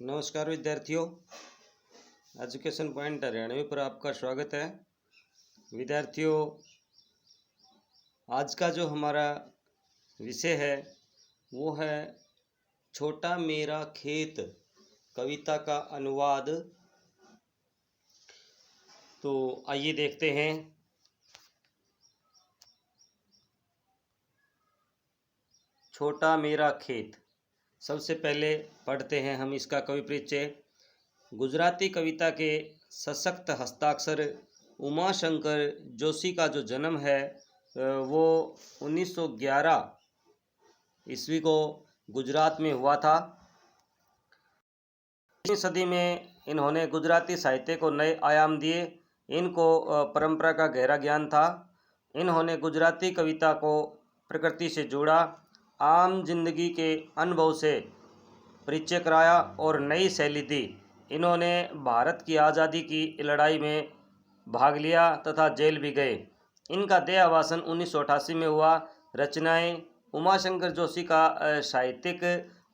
नमस्कार विद्यार्थियों, education point Haryanvi पर आपका स्वागत है। विद्यार्थियों, आज का जो हमारा विषय है वो है छोटा मेरा खेत कविता का अनुवाद। तो आइए देखते हैं। छोटा मेरा खेत। सबसे पहले पढ़ते हैं हम इसका कवि परिचय। गुजराती कविता के सशक्त हस्ताक्षर उमाशंकर जोशी का जो जन्म है वो 1911 ईस्वी को गुजरात में हुआ था। 20वीं सदी में इन्होंने गुजराती साहित्य को नए आयाम दिए। इनको परंपरा का गहरा ज्ञान था। इन्होंने गुजराती कविता को प्रकृति से जोड़ा, आम जिंदगी के अनुभव से परिचय कराया और नई शैली दी। इन्होंने भारत की आज़ादी की लड़ाई में भाग लिया तथा जेल भी गए। इनका देहावसान 1988 में हुआ। रचनाएं। उमाशंकर जोशी का साहित्यिक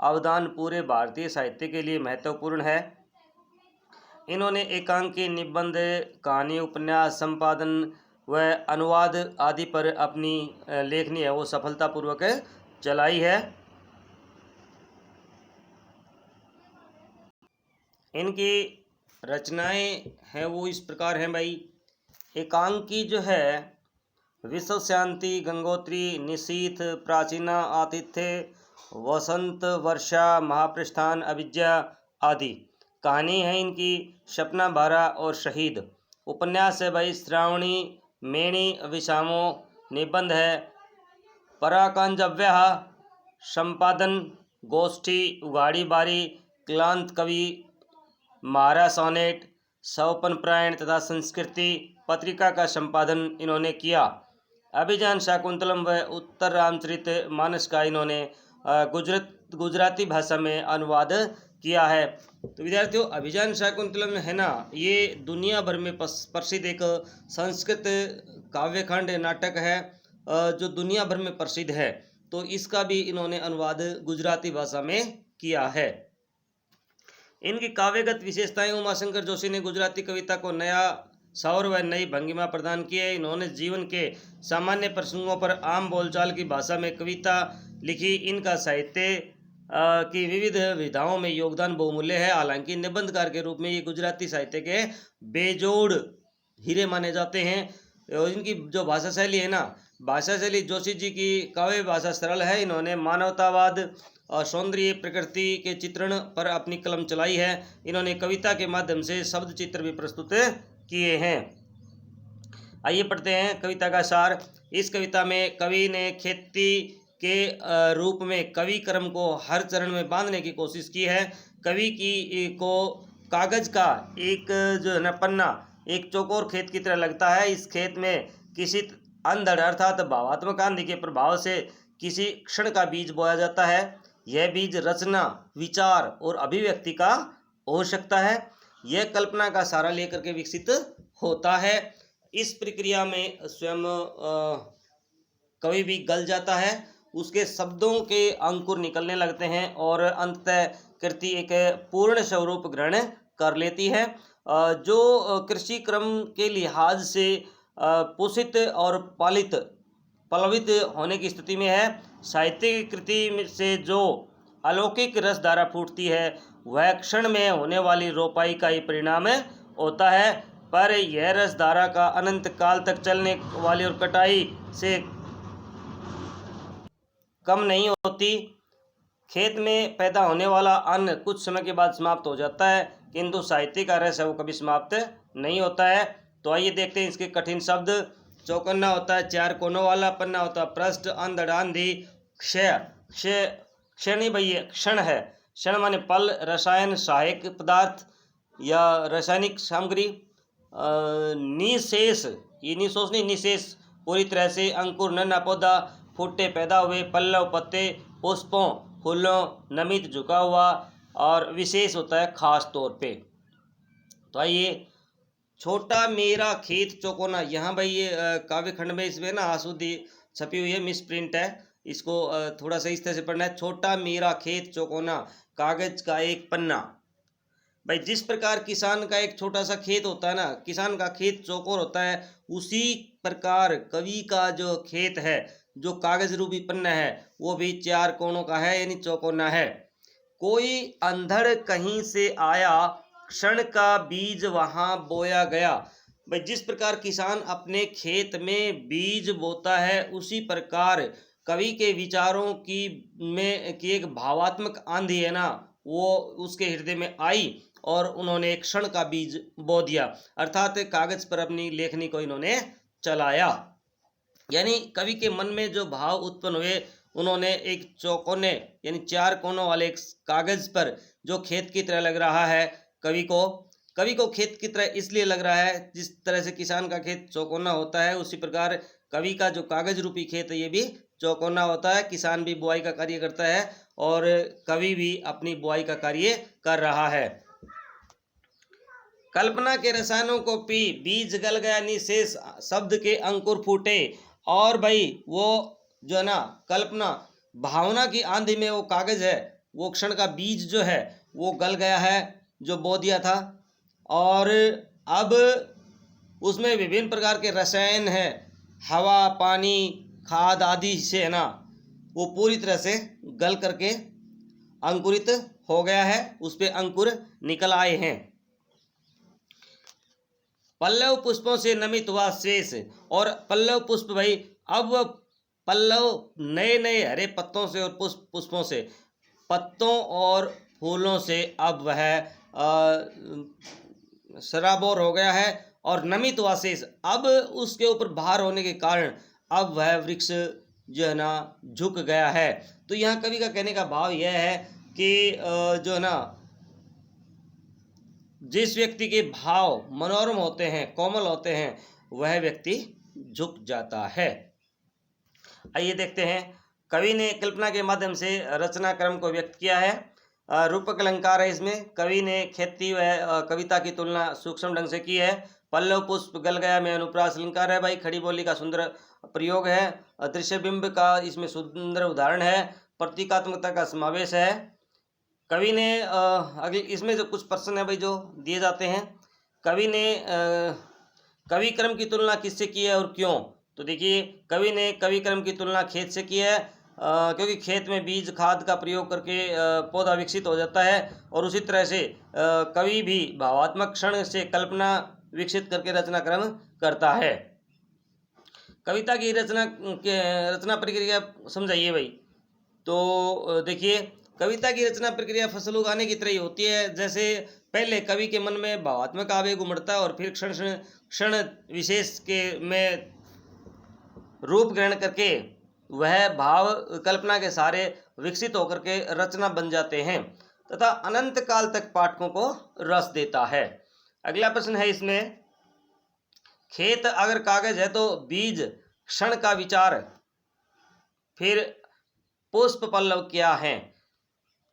अवदान पूरे भारतीय साहित्य के लिए महत्वपूर्ण है। इन्होंने एकांकी, निबंध, कहानी, उपन्यास, संपादन व अनुवाद आदि पर अपनी लेखनी है वो सफलतापूर्वक चलाई है। इनकी रचनाएं हैं वो इस प्रकार हैं भाई। एकांकी जो है, विश्व शांति, गंगोत्री, निशीथ, प्राचीना, आतिथ्य, वसंत, वर्षा, महाप्रस्थान, अभिज्ञा आदि। कहानी है इनकी सपना बारा और शहीद। उपन्यास है भाई श्रावणी, मेणी, विषामो। निबंध है पराकांजव्य। संपादन गोष्ठी, उगाड़ी बारी, क्लांत कवि, महारा सोनेट, सवपन प्रायण तथा संस्कृति पत्रिका का संपादन इन्होंने किया। अभिज्ञान शाकुंतलम व उत्तर रामचरित मानस का इन्होंने गुजराती भाषा में अनुवाद किया है। तो विद्यार्थियों, अभिज्ञान शाकुंतलम है ना, ये दुनिया भर में प्रसिद्ध एक संस्कृत काव्यखंड नाटक है जो दुनिया भर में प्रसिद्ध है। तो इसका भी इन्होंने अनुवाद गुजराती भाषा में किया है। इनकी काव्यगत विशेषताएं। उमाशंकर जोशी ने गुजराती कविता को नया सौर व नई भंगिमा प्रदान की है। इन्होंने जीवन के सामान्य प्रसंगों पर आम बोलचाल की भाषा में कविता लिखी। इनका साहित्य की विविध विधाओं में योगदान बहुमूल्य है। हालांकि निबंधकार के रूप में ये गुजराती साहित्य के बेजोड़ हीरे माने जाते हैं। और इनकी जो भाषा शैली है ना, भाषा शैली जोशी जी की काव्य भाषा सरल है। इन्होंने मानवतावाद और सौंदर्य, प्रकृति के चित्रण पर अपनी कलम चलाई है। इन्होंने कविता के माध्यम से शब्द चित्र भी प्रस्तुत किए हैं। आइए पढ़ते हैं कविता का सार। इस कविता में कवि ने खेती के रूप में कवि क्रम को हर चरण में बांधने की कोशिश की है। कवि की को कागज का एक जो है ना पन्ना एक चौकोर खेत की तरह लगता है। इस खेत में किसी अंधड़ अर्थात भावात्मक आंधी के प्रभाव से किसी क्षण का बीज बोया जाता है। यह बीज रचना, विचार और अभिव्यक्ति का हो सकता है। यह कल्पना का सहारा लेकर के विकसित होता है। इस प्रक्रिया में स्वयं कवि भी गल जाता है। उसके शब्दों के अंकुर निकलने लगते हैं और अंततः कृति एक पूर्ण स्वरूप ग्रहण कर लेती है। जो कृषि क्रम के लिहाज से पोषित और पल्लवित होने की स्थिति में है। साहित्यिक कृति से जो अलौकिक रसधारा फूटती है वह क्षण में होने वाली रोपाई का ही परिणाम होता है। पर यह रसधारा का अनंत काल तक चलने वाली और कटाई से कम नहीं होती। खेत में पैदा होने वाला अन्न कुछ समय के बाद समाप्त हो जाता है, किंतु साहित्य का रस है वो कभी समाप्त नहीं होता है। तो आइए देखते हैं इसके कठिन शब्द। चौकन्ना होता है चार कोनों वाला, पन्ना होता है पृष्ठ, अंधड़, आंधी, क्षय क्षय नहीं भैया, क्षण है। क्षण माने पल, रसायन, सहायक पदार्थ या रासायनिक सामग्री। निशेष, ये निशोष नहीं, निशेष पूरी तरह से। अंकुर, नन्हा पौधा, फूटे पैदा हुए। पल्लव, पत्ते, पुष्पों, फूलों, नमित, झुका हुआ। और विशेष होता है खास तौर पे। तो आइए, छोटा मेरा खेत चौकोना। यहाँ भाई ये काव्यखंड में इसमें ना आसुदी छपी हुई है, मिस प्रिंट है। इसको थोड़ा सा इस तरह से पढ़ना है। छोटा मेरा खेत चौकोना, कागज का एक पन्ना। भाई जिस प्रकार किसान का एक छोटा सा खेत होता है ना, किसान का खेत चौकोर होता है, उसी प्रकार कवि का जो खेत है, जो कागज रूपी पन्ना है, वो भी चार कोनों का है, यानी चौकोना है। कोई अंधड़ कहीं से आया, क्षण का बीज वहां बोया गया। भाई जिस प्रकार किसान अपने खेत में बीज बोता है, उसी प्रकार कवि के विचारों की एक भावात्मक आंधी है ना, वो उसके हृदय में आई और उन्होंने एक क्षण का बीज बो दिया, अर्थात कागज पर अपनी लेखनी को इन्होंने चलाया। यानी कवि के मन में जो भाव उत्पन्न हुए, उन्होंने एक चौकोने यानी चार कोनों वाले एक कागज पर, जो खेत की तरह लग रहा है कवि को खेत की तरह इसलिए लग रहा है, जिस तरह से किसान का खेत चौकोना होता है, उसी प्रकार कवि का जो कागज रूपी खेत है, ये भी चौकोना होता है। किसान भी बुआई का कार्य करता है और कवि भी अपनी बुआई का कार्य कर रहा है। कल्पना के रसायनों को पी, बीज गल गया निशेष, शब्द के अंकुर फूटे। और भाई वो जो है ना, कल्पना भावना की आंधी में वो कागज है, वो क्षण का बीज जो है वो गल गया है, जो बो दिया था, और अब उसमें विभिन्न प्रकार के रसायन हैं, हवा, पानी, खाद आदि से है ना, वो पूरी तरह से गल करके अंकुरित हो गया है, उस पे अंकुर निकल आए हैं। पल्लव पुष्पों से नमित हुआ शेष, और पल्लव पुष्प भाई, अब पल्लव नए नए हरे पत्तों से और पुष्पों से, पत्तों और फूलों से अब वह सराबोर हो गया है, और नमित हुआ शेष, अब उसके ऊपर भार होने के कारण अब वह वृक्ष जो है ना झुक गया है। तो यहाँ कवि का कहने का भाव यह है कि जो है ना, जिस व्यक्ति के भाव मनोरम होते हैं, कोमल होते हैं, वह व्यक्ति झुक जाता है। आइए देखते हैं, कवि ने कल्पना के माध्यम से रचना क्रम को व्यक्त किया है। रूपक अलंकार है इसमें। कवि ने खेती व कविता की तुलना सूक्ष्म ढंग से की है। पल्लव पुष्प गल गया में अनुप्रास अलंकार है भाई, खड़ी बोली का सुंदर प्रयोग है। दृश्य बिंब का इसमें सुंदर उदाहरण है। प्रतीकात्मकता का समावेश है। कवि ने अगले इसमें जो कुछ प्रश्न है भाई जो दिए जाते हैं, कवि ने कवि क्रम की तुलना किससे की है और क्यों? तो देखिए, कवि ने कवि क्रम की तुलना खेत से की है, क्योंकि खेत में बीज खाद का प्रयोग करके पौधा विकसित हो जाता है, और उसी तरह से कवि भी भावात्मक क्षण से कल्पना विकसित करके रचना क्रम करता है। कविता की रचना प्रक्रिया समझाइए भाई। तो देखिए, कविता की रचना प्रक्रिया फसल उगाने की तरह ही होती है। जैसे पहले कवि के मन में भावात्मक आवेग उमड़ता है, और फिर क्षण विशेष के में रूप ग्रहण करके वह भाव कल्पना के सहारे विकसित होकर के रचना बन जाते हैं, तथा अनंत काल तक पाठकों को रस देता है। अगला प्रश्न है इसमें, खेत अगर कागज है तो बीज क्षण का विचार, फिर पुष्प पल्लव क्या है?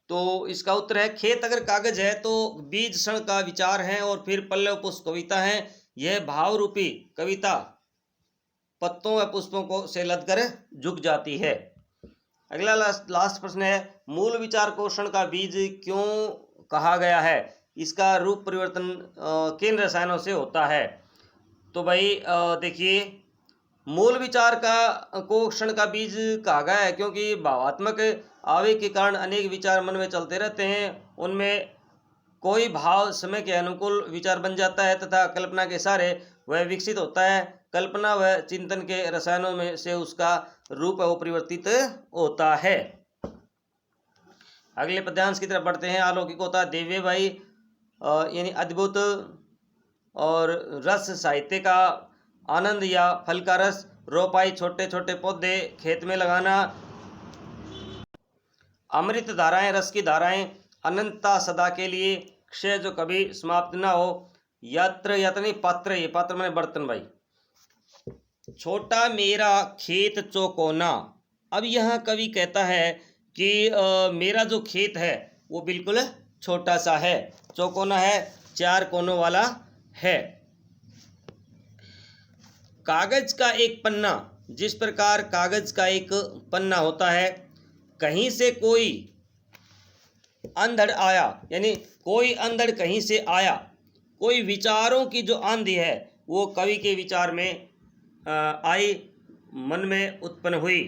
तो इसका उत्तर है, खेत अगर कागज है तो बीज क्षण का विचार है, और फिर पल्लव पुष्प कविता है। यह भाव रूपी कविता पत्तों व पुष्पों को से लदकर झुक जाती है। अगला लास्ट प्रश्न है, मूल विचार को क्षण का बीज क्यों कहा गया है? इसका रूप परिवर्तन किन रसायनों से होता है? तो भाई देखिए, मूल विचार को क्षण का बीज कहा गया है, क्योंकि भावात्मक आवेग के कारण अनेक विचार मन में चलते रहते हैं, उनमें कोई भाव समय के अनुकूल विचार बन जाता है, तथा कल्पना के सहारे वह विकसित होता है। कल्पना व चिंतन के रसायनों में से उसका रूप वो परिवर्तित होता है। अगले पद्यांश की तरफ बढ़ते हैं। अलौकिक होता है दिव्य भाई, यानी अद्भुत और रस साहित्य का आनंद या फल का रस, रोपाई छोटे छोटे पौधे खेत में लगाना, अमृत धाराएं, रस की धाराएं, अनंतता सदा के लिए, क्षय जो कभी समाप्त ना हो, यत्र यतनी पात्र, ये पात्र मैंने बर्तन भाई, छोटा मेरा खेत चौकोना। अब यहाँ कवि कहता है कि मेरा जो खेत है वो बिल्कुल छोटा सा है, चौकोना है, चार कोनों वाला है। कागज का एक पन्ना, जिस प्रकार कागज का एक पन्ना होता है, कहीं से कोई अंधड़ आया, यानी कोई अंधड़ कहीं से आया, कोई विचारों की जो आंधी है वो कवि के विचार में आई, मन में उत्पन्न हुई।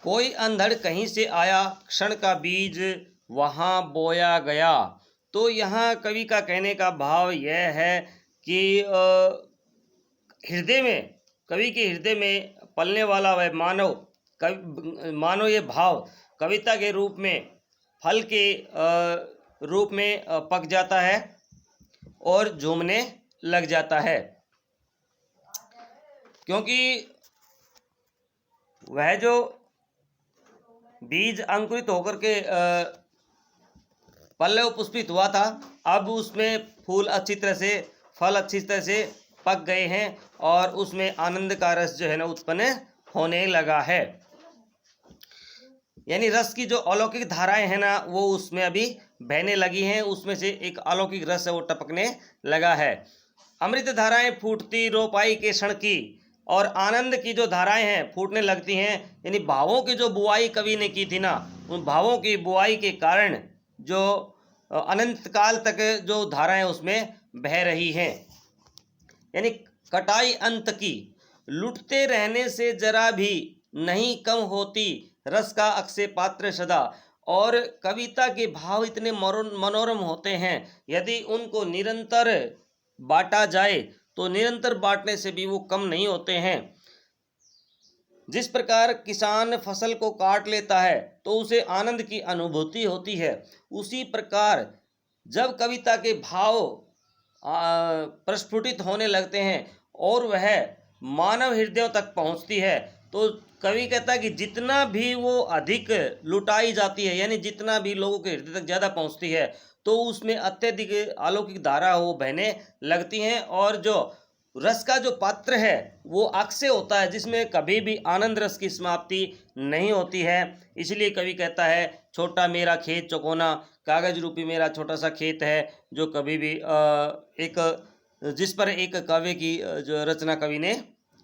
कोई अंधड़ कहीं से आया, क्षण का बीज वहाँ बोया गया। तो यहाँ कवि का कहने का भाव यह है कि हृदय में, कवि के हृदय में पलने वाला वह मानव ये भाव कविता के रूप में, फल के रूप में पक जाता है और झूमने लग जाता है, क्योंकि वह जो बीज अंकुरित होकर के पल्लव पुष्पित हुआ था, अब उसमें फूल अच्छी तरह से, फल अच्छी तरह से पक गए हैं और उसमें आनंद का रस जो है ना उत्पन्न होने लगा है। यानी रस की जो अलौकिक धाराएं हैं ना वो उसमें अभी बहने लगी हैं, उसमें से एक अलौकिक रस है वो टपकने लगा है। अमृत धाराएं फूटती रोपाई के क्षण की, और आनंद की जो धाराएं हैं फूटने लगती हैं, यानी भावों की जो बुआई कवि ने की थी ना, उन भावों की बुआई के कारण जो अनंत काल तक जो धाराएं उसमें बह रही हैं। यानी कटाई अंत की, लुटते रहने से जरा भी नहीं कम होती रस का अक्षय पात्र सदा। और कविता के भाव इतने मनोरम होते हैं, यदि उनको निरंतर बांटा जाए तो निरंतर बांटने से भी वो कम नहीं होते हैं। जिस प्रकार किसान फसल को काट लेता है तो उसे आनंद की अनुभूति होती है, उसी प्रकार जब कविता के भाव प्रस्फुटित होने लगते हैं और वह मानव हृदयों तक पहुंचती है, तो कवि कहता है कि जितना भी वो अधिक लुटाई जाती है, यानी जितना भी लोगों के हृदय तक ज़्यादा पहुंचती है, तो उसमें अत्यधिक अलौकिक धारा वो बहने लगती हैं। और जो रस का जो पात्र है वो अक्षय होता है, जिसमें कभी भी आनंद रस की समाप्ति नहीं होती है। इसलिए कवि कहता है, छोटा मेरा खेत चौकोना, कागज रूपी मेरा छोटा सा खेत है, जो कभी भी जिस पर एक काव्य की जो रचना कवि ने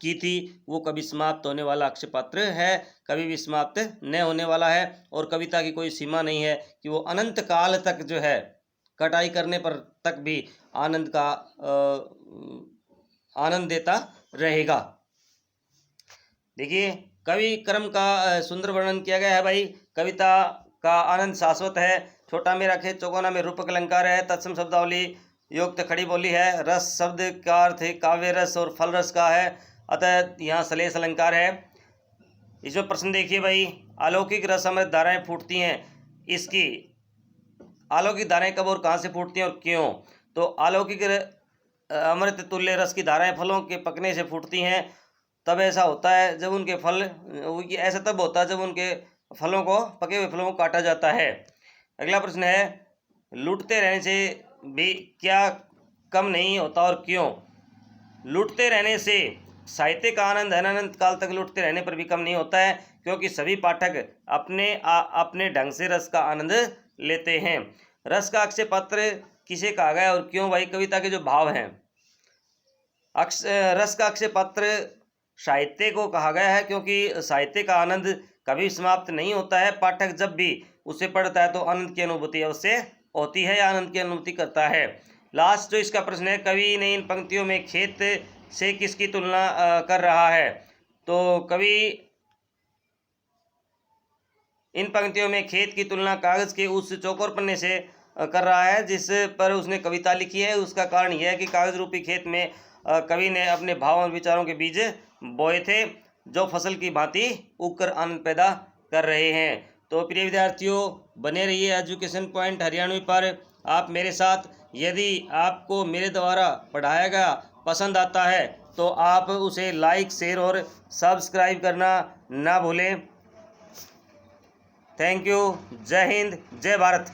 की थी वो कभी समाप्त होने वाला अक्षय पात्र है, कभी भी समाप्त न होने वाला है। और कविता की कोई सीमा नहीं है कि वो अनंत काल तक जो है कटाई करने पर तक भी आनंद का आनंद देता रहेगा। देखिए कवि क्रम का सुंदर वर्णन किया गया है भाई। कविता का आनंद शाश्वत है। छोटा मेरा खेत चौकोना में रूपक अलंकार है, तत्सम शब्दावली युक्त खड़ी बोली है, रस शब्द का अर्थ है काव्य रस और फल रस का है, अतः यहाँ सलेस अलंकार है। इसमें प्रश्न देखिए भाई, अलौकिक रस अमृत धाराएं फूटती हैं, इसकी अलौकिक धाराएं कब और कहाँ से फूटती हैं और क्यों? तो अलौकिक अमृत तुल्य रस की धाराएं फलों के पकने से फूटती हैं। तब ऐसा होता है जब उनके फल, ऐसा तब होता है जब उनके फलों को, पके हुए फलों को काटा जाता है। अगला प्रश्न है, लूटते रहने से भी क्या कम नहीं होता और क्यों? लूटते रहने से साहित्य का आनंद अनंत काल तक लूटते रहने पर भी कम नहीं होता है, क्योंकि सभी पाठक अपने ढंग से रस का आनंद लेते हैं। रस का अक्षय पात्र किसे कहा गया और क्यों? भाई कविता के जो भाव हैं, रस का अक्षय पात्र साहित्य को कहा गया है, क्योंकि साहित्य का आनंद कभी समाप्त नहीं होता है। पाठक जब भी उसे पढ़ता है तो आनंद की अनुभूति अवश्य होती है या आनंद की अनुभूति करता है। लास्ट जो इसका प्रश्न है, कवि ने इन पंक्तियों में खेत से किसकी तुलना कर रहा है? तो कवि इन पंक्तियों में खेत की तुलना कागज के उस चौकोर पन्ने से कर रहा है जिस पर उसने कविता लिखी है। उसका कारण यह है कि कागज रूपी खेत में कवि ने अपने भाव और विचारों के बीज बोए थे, जो फसल की भांति उगकर आनंद पैदा कर रहे हैं। तो प्रिय विद्यार्थियों, बने रहिए एजुकेशन पॉइंट हरियाणवी पर आप मेरे साथ। यदि आपको मेरे द्वारा पढ़ाया गया पसंद आता है तो आप उसे लाइक, शेयर और सब्सक्राइब करना ना भूलें। Thank you. जय हिंद, जय भारत।